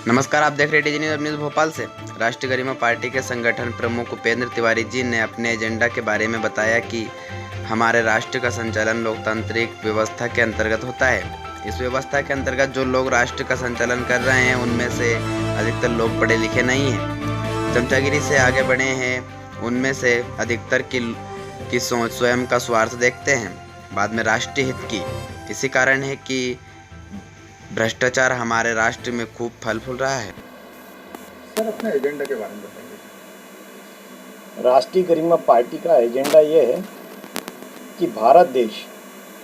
नमस्कार, आप देख रहे हैं डीजी न्यूज़ भोपाल से। राष्ट्रीय गरिमा पार्टी के संगठन प्रमुख उपेंद्र तिवारी जी ने अपने एजेंडा के बारे में बताया कि हमारे राष्ट्र का संचालन लोकतांत्रिक व्यवस्था के अंतर्गत होता है। इस व्यवस्था के अंतर्गत जो लोग राष्ट्र का संचालन कर रहे हैं उनमें से अधिकतर लोग पढ़े लिखे नहीं हैं, चमचागिरी से आगे बढ़े हैं। उनमें से अधिकतर की सोच स्वयं का स्वार्थ देखते हैं, बाद में राष्ट्रीय हित की। इसी कारण है कि भ्रष्टाचार हमारे राष्ट्र में खूब फल फूल रहा है। सर, अपने एजेंडा के बारे में बताइए। राष्ट्रीय गरिमा पार्टी का एजेंडा ये है कि भारत देश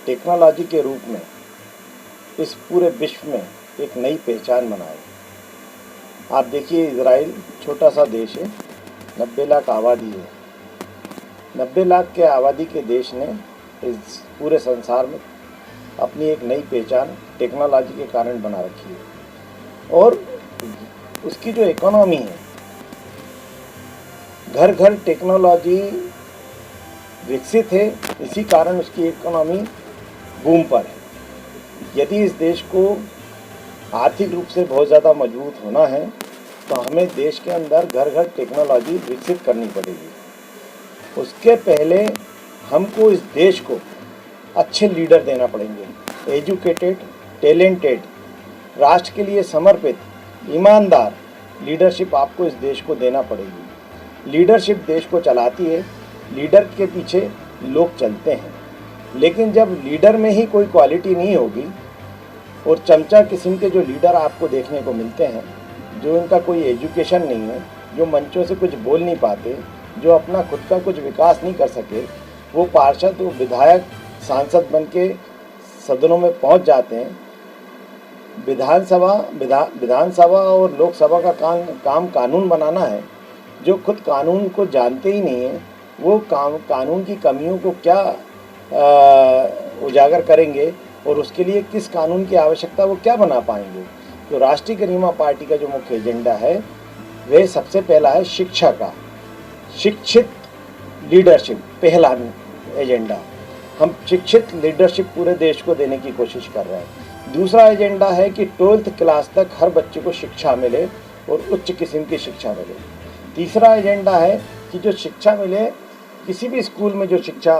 टेक्नोलॉजी के रूप में इस पूरे विश्व में एक नई पहचान बनाए। आप देखिए, इजराइल छोटा सा देश है, 90 लाख आबादी है। 90 लाख के आबादी के देश ने इस पूरे संसार में अपनी एक नई पहचान टेक्नोलॉजी के कारण बना रखी है। और उसकी जो इकोनॉमी है, घर घर टेक्नोलॉजी विकसित है, इसी कारण उसकी इकोनॉमी बूम पर है। यदि इस देश को आर्थिक रूप से बहुत ज़्यादा मजबूत होना है तो हमें देश के अंदर घर घर टेक्नोलॉजी विकसित करनी पड़ेगी। उसके पहले हमको इस देश को अच्छे लीडर देना पड़ेंगे, एजुकेटेड, टैलेंटेड, राष्ट्र के लिए समर्पित, ईमानदार लीडरशिप आपको इस देश को देना पड़ेगी। लीडरशिप देश को चलाती है, लीडर के पीछे लोग चलते हैं। लेकिन जब लीडर में ही कोई क्वालिटी नहीं होगी और चमचा किस्म के जो लीडर आपको देखने को मिलते हैं, जो इनका कोई एजुकेशन नहीं है, जो मंचों से कुछ बोल नहीं पाते, जो अपना खुद का कुछ विकास नहीं कर सके, वो पार्षद, वो विधायक, सांसद बन के सदनों में पहुंच जाते हैं। विधानसभा और लोकसभा का काम कानून बनाना है। जो खुद कानून को जानते ही नहीं है, वो कानून की कमियों को क्या उजागर करेंगे और उसके लिए किस कानून की आवश्यकता वो क्या बना पाएंगे। तो राष्ट्रीय गरिमा पार्टी का जो मुख्य एजेंडा है वह सबसे पहला है शिक्षा का, शिक्षित लीडरशिप। पहला एजेंडा, हम शिक्षित लीडरशिप पूरे देश को देने की कोशिश कर रहे हैं। दूसरा एजेंडा है कि 12th क्लास तक हर बच्चे को शिक्षा मिले और उच्च किस्म की शिक्षा मिले। तीसरा एजेंडा है कि जो शिक्षा मिले, किसी भी स्कूल में जो शिक्षा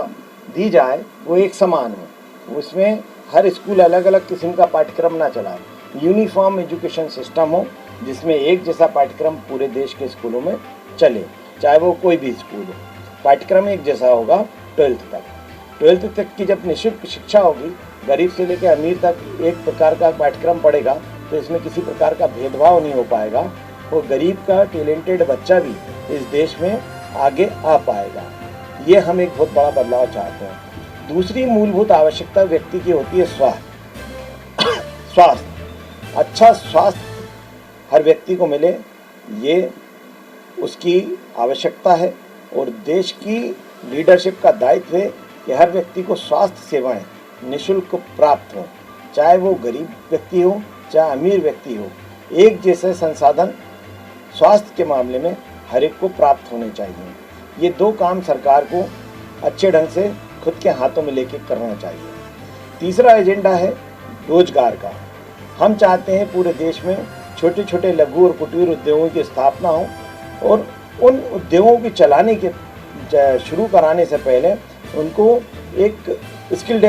दी जाए वो एक समान हो, उसमें हर स्कूल अलग अलग किस्म का पाठ्यक्रम ना चलाए। यूनिफॉर्म एजुकेशन सिस्टम हो जिसमें एक जैसा पाठ्यक्रम पूरे देश के स्कूलों में चले, चाहे वो कोई भी स्कूल हो। पाठ्यक्रम एक जैसा होगा 12th तक की जब निःशुल्क शिक्षा होगी, गरीब से लेकर अमीर तक एक प्रकार का पाठ्यक्रम पढ़ेगा, तो इसमें किसी प्रकार का भेदभाव नहीं हो पाएगा और गरीब का टैलेंटेड बच्चा भी इस देश में आगे आ पाएगा। ये हम एक बहुत बड़ा बदलाव चाहते हैं। दूसरी मूलभूत आवश्यकता व्यक्ति की होती है स्वास्थ्य। अच्छा स्वास्थ्य हर व्यक्ति को मिले, ये उसकी आवश्यकता है और देश की लीडरशिप का दायित्व है कि हर व्यक्ति को स्वास्थ्य सेवाएं निःशुल्क प्राप्त हो, चाहे वो गरीब व्यक्ति हो चाहे अमीर व्यक्ति हो। एक जैसे संसाधन स्वास्थ्य के मामले में हर एक को प्राप्त होने चाहिए। ये दो काम सरकार को अच्छे ढंग से खुद के हाथों में लेके करना चाहिए। तीसरा एजेंडा है रोजगार का। हम चाहते हैं पूरे देश में छोटे छोटे लघु और कुटीर उद्योगों की स्थापना हो और उन उद्योगों की चलाने के शुरू कराने से पहले उनको एक स्किल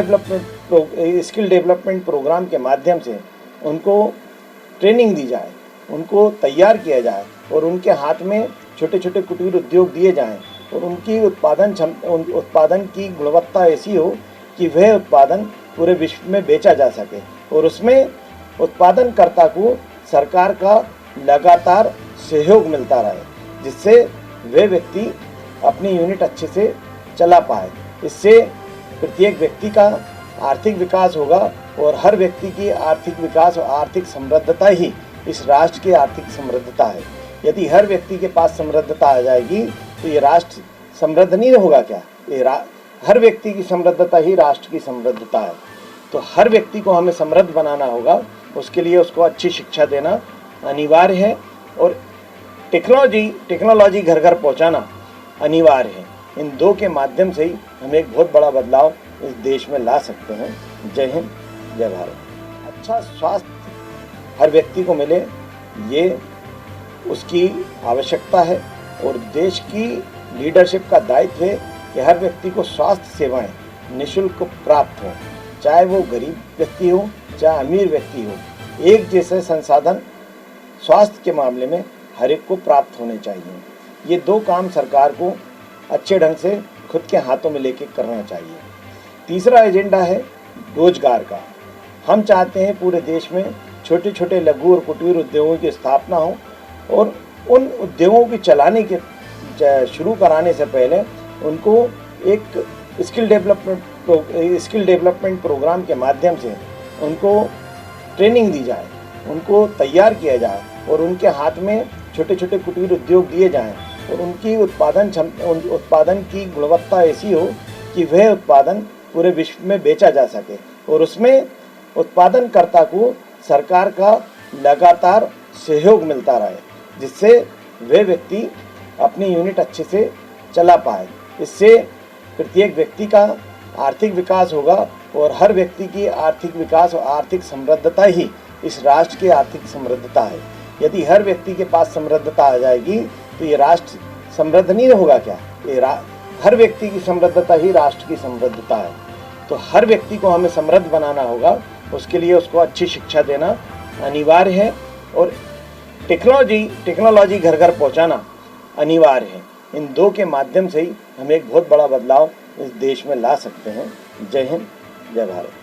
डेवलपमेंट प्रोग्राम के माध्यम से उनको ट्रेनिंग दी जाए, उनको तैयार किया जाए और उनके हाथ में छोटे छोटे कुटीर उद्योग दिए जाएं और उनकी उत्पादन की गुणवत्ता ऐसी हो कि वह उत्पादन पूरे विश्व में बेचा जा सके और उसमें उत्पादनकर्ता को सरकार का लगातार सहयोग मिलता रहे, जिससे वह व्यक्ति अपनी यूनिट अच्छे से चला पाए। इससे प्रत्येक व्यक्ति का आर्थिक विकास होगा और हर व्यक्ति की आर्थिक विकास और आर्थिक समृद्धता ही इस राष्ट्र की आर्थिक समृद्धता है। यदि हर व्यक्ति के पास समृद्धता आ जाएगी तो ये राष्ट्र समृद्ध नहीं होगा क्या? हर व्यक्ति की समृद्धता ही राष्ट्र की समृद्धता है। तो हर व्यक्ति को हमें समृद्ध बनाना होगा, उसके लिए उसको अच्छी शिक्षा देना अनिवार्य है और टेक्नोलॉजी घर घर पहुंचाना अनिवार्य है। इन दो के माध्यम से ही हम एक बहुत बड़ा बदलाव इस देश में ला सकते हैं। जय हिंद, जय भारत। अच्छा स्वास्थ्य हर व्यक्ति को मिले, ये उसकी आवश्यकता है और देश की लीडरशिप का दायित्व है कि हर व्यक्ति को स्वास्थ्य सेवाएं निःशुल्क प्राप्त हों, चाहे वो गरीब व्यक्ति हो चाहे अमीर व्यक्ति हो। एक जैसे संसाधन स्वास्थ्य के मामले में हर एक को प्राप्त होने चाहिए। ये दो काम सरकार को अच्छे ढंग से खुद के हाथों में लेके करना चाहिए। तीसरा एजेंडा है रोजगार का। हम चाहते हैं पूरे देश में छोटे छोटे लघु और कुटीर उद्योगों की स्थापना हो और उन उद्योगों की चलाने के शुरू कराने से पहले उनको एक स्किल डेवलपमेंट प्रोग्राम के माध्यम से उनको ट्रेनिंग दी जाए, उनको तैयार किया जाए और उनके हाथ में छोटे छोटे कुटीर उद्योग दिए जाएं और उनकी उत्पादन की गुणवत्ता ऐसी हो कि वह उत्पादन पूरे विश्व में बेचा जा सके और उसमें उत्पादनकर्ता को सरकार का लगातार सहयोग मिलता रहे, जिससे वह व्यक्ति अपनी यूनिट अच्छे से चला पाए। इससे प्रत्येक व्यक्ति का आर्थिक विकास होगा और हर व्यक्ति की आर्थिक विकास और आर्थिक समृद्धता ही इस राष्ट्र की आर्थिक समृद्धता है। यदि हर व्यक्ति के पास समृद्धता आ जाएगी तो ये राष्ट्र समृद्ध नहीं होगा क्या? हर व्यक्ति की समृद्धता ही राष्ट्र की समृद्धता है। तो हर व्यक्ति को हमें समृद्ध बनाना होगा, उसके लिए उसको अच्छी शिक्षा देना अनिवार्य है और टेक्नोलॉजी घर घर पहुंचाना अनिवार्य है। इन दो के माध्यम से ही हम एक बहुत बड़ा बदलाव इस देश में ला सकते हैं। जय हिंद, जय भारत।